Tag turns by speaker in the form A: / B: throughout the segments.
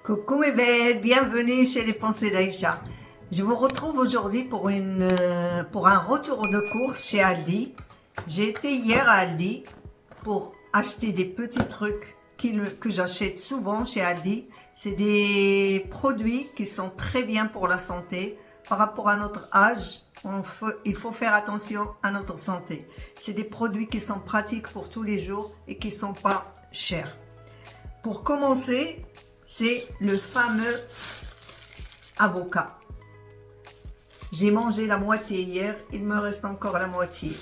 A: Coucou mes belles, bienvenue chez les Pensées d'Aïcha. Je vous retrouve aujourd'hui pour un retour de course chez Aldi. J'ai été hier à Aldi pour acheter des petits trucs que j'achète souvent chez Aldi. C'est des produits qui sont très bien pour la santé. Par rapport à notre âge, il faut faire attention à notre santé. C'est des produits qui sont pratiques pour tous les jours et qui ne sont pas chers. Pour commencer, c'est le fameux avocat. J'ai mangé la moitié hier, il me reste encore la moitié.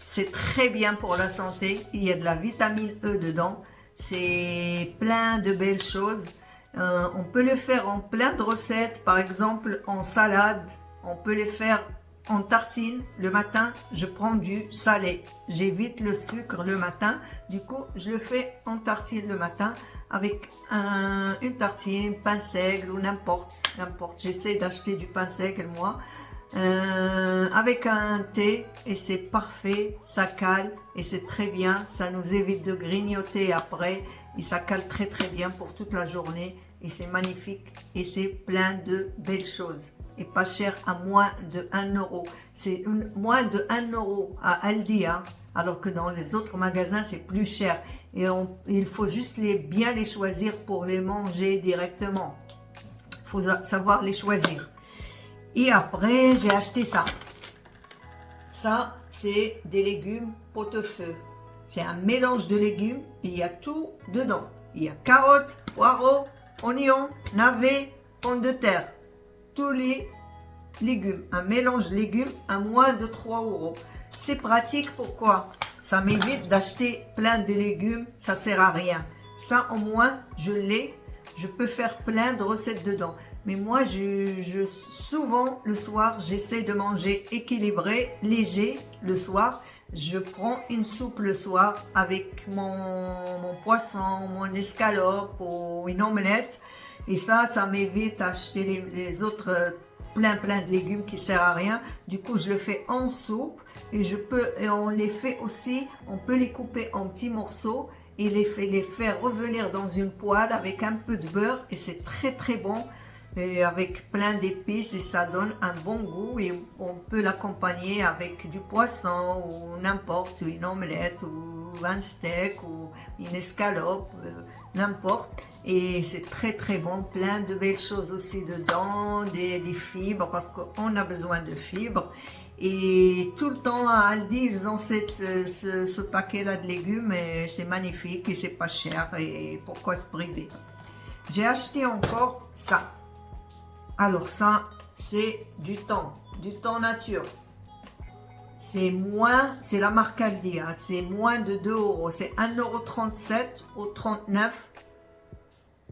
A: C'est très bien pour la santé, il y a de la vitamine E dedans, c'est plein de belles choses. On peut le faire en plein de recettes, par exemple en salade, on peut le faire en tartine. Le matin, je prends du salé, j'évite le sucre le matin, du coup je le fais en tartine le matin avec une tartine, pain seigle ou n'importe. J'essaie d'acheter du pain seigle moi, avec un thé et c'est parfait, ça cale et c'est très bien, ça nous évite de grignoter après et ça cale très bien pour toute la journée et c'est magnifique et c'est plein de belles choses et pas cher, à moins de 1 euro. C'est moins de 1 euro à Aldi, hein, alors que dans les autres magasins c'est plus cher et il faut juste bien les choisir pour les manger directement. Il faut savoir les choisir. Et après j'ai acheté ça. Ça c'est des légumes pot-au-feu. C'est un mélange de légumes et il y a tout dedans. Il y a carottes, poireaux, oignons, navets, pommes de terre. Tous les légumes, un mélange de légumes à moins de 3 euros. C'est pratique, pourquoi? Ça m'évite d'acheter plein de légumes, ça sert à rien. Ça au moins je peux faire plein de recettes dedans. Mais moi souvent le soir j'essaie de manger équilibré, léger le soir. Je prends une soupe le soir avec mon poisson, mon escalope ou une omelette. Et ça m'évite d'acheter les autres plein de légumes qui ne servent à rien. Du coup, je le fais en soupe et on les fait aussi, on peut les couper en petits morceaux et les faire revenir dans une poêle avec un peu de beurre et c'est très bon. Et avec plein d'épices et ça donne un bon goût et on peut l'accompagner avec du poisson ou n'importe, une omelette ou un steak ou une escalope, n'importe. Et c'est très bon, plein de belles choses aussi dedans, des fibres parce qu'on a besoin de fibres. Et tout le temps à Aldi, ils ont ce paquet-là de légumes et c'est magnifique et c'est pas cher et pourquoi se priver. J'ai acheté encore ça. Alors ça, c'est du thon nature. C'est la marque Aldi, hein, c'est moins de 2 euros. C'est 1,37 € ou 39.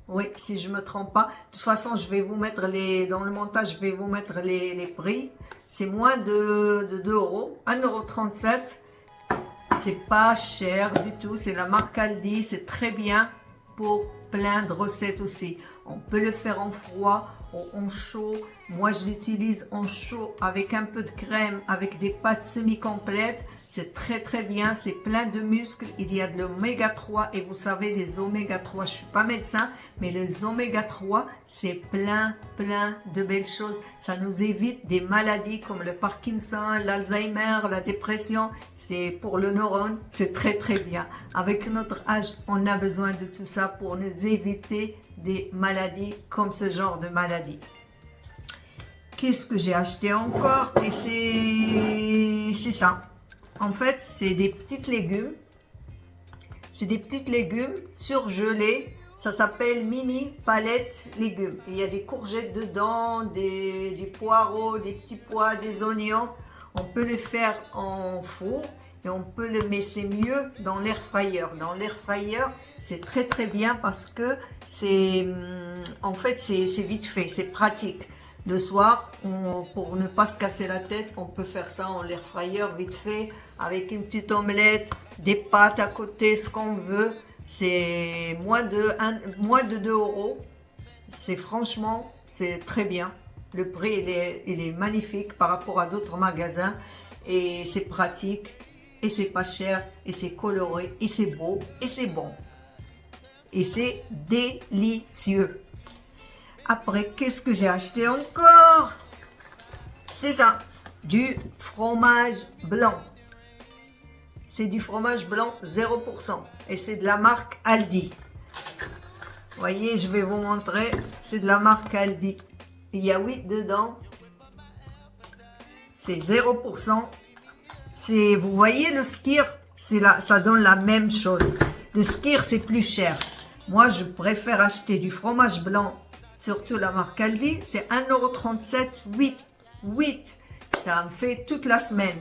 A: Oui, si je ne me trompe pas. De toute façon, je vais vous mettre dans le montage, je vais vous mettre les prix. C'est moins de 2 euros. 1,37 €. C'est pas cher du tout. C'est la marque Aldi. C'est très bien pour plein de recettes aussi. On peut le faire en froid ou en chaud. Moi, je l'utilise en chaud avec un peu de crème, avec des pâtes semi-complètes. C'est très bien, c'est plein de muscles. Il y a de l'oméga 3 et vous savez, les oméga 3, je ne suis pas médecin, mais les oméga 3, c'est plein de belles choses. Ça nous évite des maladies comme le Parkinson, l'Alzheimer, la dépression. C'est pour le neurone, c'est très bien. Avec notre âge, on a besoin de tout ça pour nous éviter des maladies comme ce genre de maladie. Qu'est-ce que j'ai acheté encore? Et c'est ça. En fait, c'est des petits légumes. C'est des petits légumes surgelés. Ça s'appelle mini palette légumes. Il y a des courgettes dedans, des poireaux, des petits pois, des oignons. On peut le faire en four et on peut le mettre, c'est mieux dans l'air fryer. Dans l'air fryer, c'est très bien parce que en fait, c'est vite fait, c'est pratique. Le soir, pour ne pas se casser la tête, on peut faire ça en l'air fryer vite fait avec une petite omelette, des pâtes à côté, ce qu'on veut. C'est moins de 2 euros. Franchement, c'est très bien. Le prix, il est magnifique par rapport à d'autres magasins et c'est pratique et c'est pas cher et c'est coloré et c'est beau et c'est bon et c'est délicieux. Après, qu'est-ce que j'ai acheté encore? C'est ça, du fromage blanc. C'est du fromage blanc 0%. Et c'est de la marque Aldi. Vous voyez, je vais vous montrer. C'est de la marque Aldi. Il y a 8 dedans. C'est 0%. Vous voyez le skyr, ça donne la même chose. Le skyr, c'est plus cher. Moi, je préfère acheter du fromage blanc, surtout la marque Aldi. C'est 1,37 €, 8. Ça me fait toute la semaine.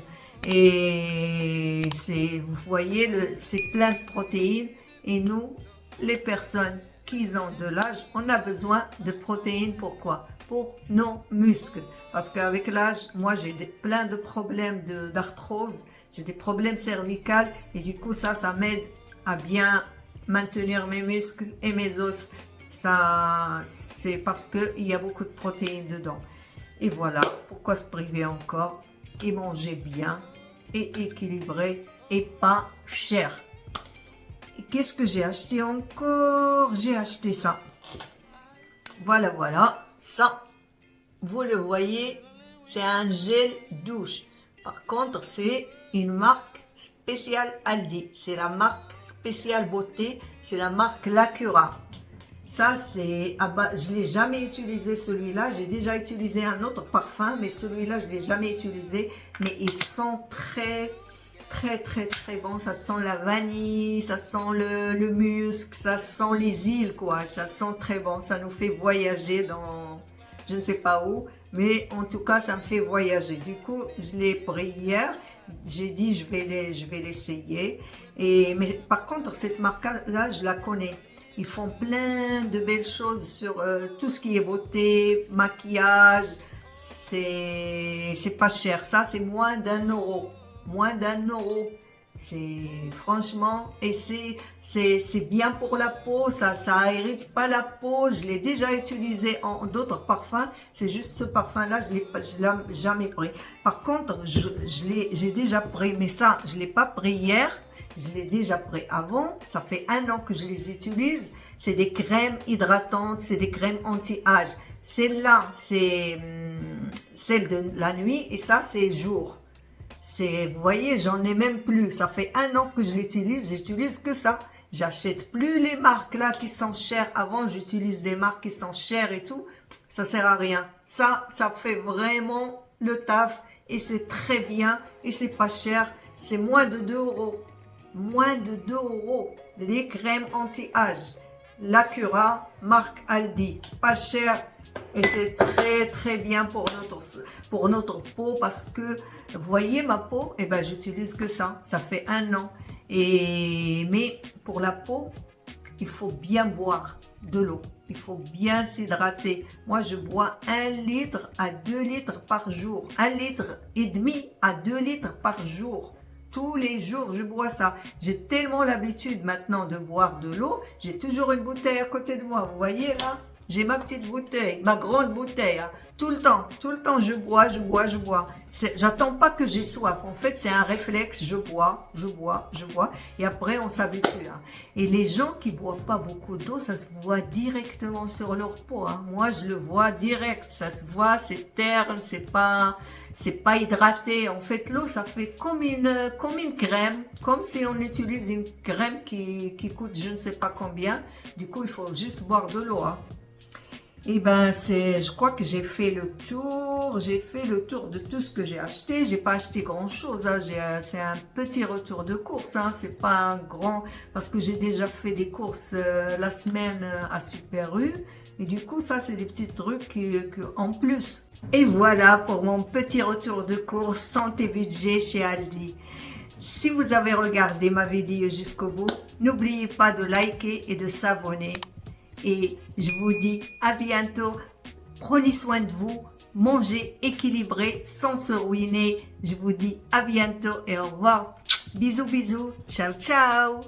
A: Et vous voyez, c'est plein de protéines. Et nous, les personnes qui ont de l'âge, on a besoin de protéines. Pourquoi? Pour nos muscles. Parce qu'avec l'âge, moi, j'ai plein de problèmes d'arthrose. J'ai des problèmes cervicaux. Et du coup, ça m'aide à bien maintenir mes muscles et mes os. Ça, c'est parce qu'il y a beaucoup de protéines dedans. Et voilà, pourquoi se priver encore et manger bien et équilibré et pas cher. Qu'est-ce que j'ai acheté encore? J'ai acheté ça. Voilà, ça, vous le voyez, c'est un gel douche. Par contre, c'est une marque spéciale Aldi. C'est la marque spéciale beauté, c'est la marque Lacura. Ça, c'est, je ne l'ai jamais utilisé celui-là. J'ai déjà utilisé un autre parfum, mais celui-là, je ne l'ai jamais utilisé. Mais il sent très bon. Ça sent la vanille, ça sent le musc, ça sent les îles, quoi. Ça sent très bon. Ça nous fait voyager dans, je ne sais pas où, mais en tout cas, ça me fait voyager. Du coup, je l'ai pris hier. J'ai dit, je vais l'essayer. Mais par contre, cette marque-là, je la connais. Ils font plein de belles choses sur tout ce qui est beauté, maquillage. C'est pas cher. Ça, c'est moins d'1 €. Moins d'1 €. C'est franchement, et c'est bien pour la peau. Ça irrite pas la peau. Je l'ai déjà utilisé en d'autres parfums. C'est juste ce parfum-là, je l'ai jamais pris. Par contre, j'ai déjà pris, mais ça, je l'ai pas pris hier. Je l'ai déjà pris avant, ça fait 1 an que je les utilise. C'est des crèmes hydratantes, c'est des crèmes anti-âge. Celle-là, c'est celle de la nuit et ça, c'est jour. Vous voyez, j'en ai même plus. Ça fait 1 an que je l'utilise, j'utilise que ça. J'achète plus les marques là qui sont chères. Avant, j'utilise des marques qui sont chères et tout. Ça sert à rien. Ça fait vraiment le taf et c'est très bien et c'est pas cher. C'est moins de 2 €. Moins de 2 €. Les crèmes anti-âge. Lacura, marque Aldi. Pas cher. Et c'est très bien pour notre peau. Parce que, vous voyez ma peau, eh ben, j'utilise que ça. Ça fait 1 an. Mais pour la peau, il faut bien boire de l'eau. Il faut bien s'hydrater. Moi, je bois 1 litre à 2 litres par jour. 1,5 litre à 2 litres par jour. Tous les jours, je bois ça. J'ai tellement l'habitude maintenant de boire de l'eau. J'ai toujours une bouteille à côté de moi. Vous voyez là? J'ai ma petite bouteille, ma grande bouteille. Hein. Tout le temps, je bois. J'attends pas que j'ai soif. En fait, c'est un réflexe. Je bois. Et après, on s'habitue. Hein. Et les gens qui boivent pas beaucoup d'eau, ça se voit directement sur leur peau. Hein. Moi, je le vois direct. Ça se voit, c'est terne, c'est pas hydraté. En fait, l'eau, ça fait comme une crème, comme si on utilise une crème qui coûte je ne sais pas combien. Du coup, il faut juste boire de l'eau. Hein. Et ben, je crois que j'ai fait le tour. J'ai fait le tour de tout ce que j'ai acheté. J'ai pas acheté grand chose. Hein. C'est un petit retour de course. Hein. C'est pas un grand, parce que j'ai déjà fait des courses la semaine à Super U. Et du coup, ça, c'est des petits trucs en plus. Et voilà pour mon petit retour de course santé budget chez Aldi. Si vous avez regardé ma vidéo jusqu'au bout, n'oubliez pas de liker et de s'abonner. Et je vous dis à bientôt. Prenez soin de vous. Mangez équilibré sans se ruiner. Je vous dis à bientôt et au revoir. Bisous. Ciao.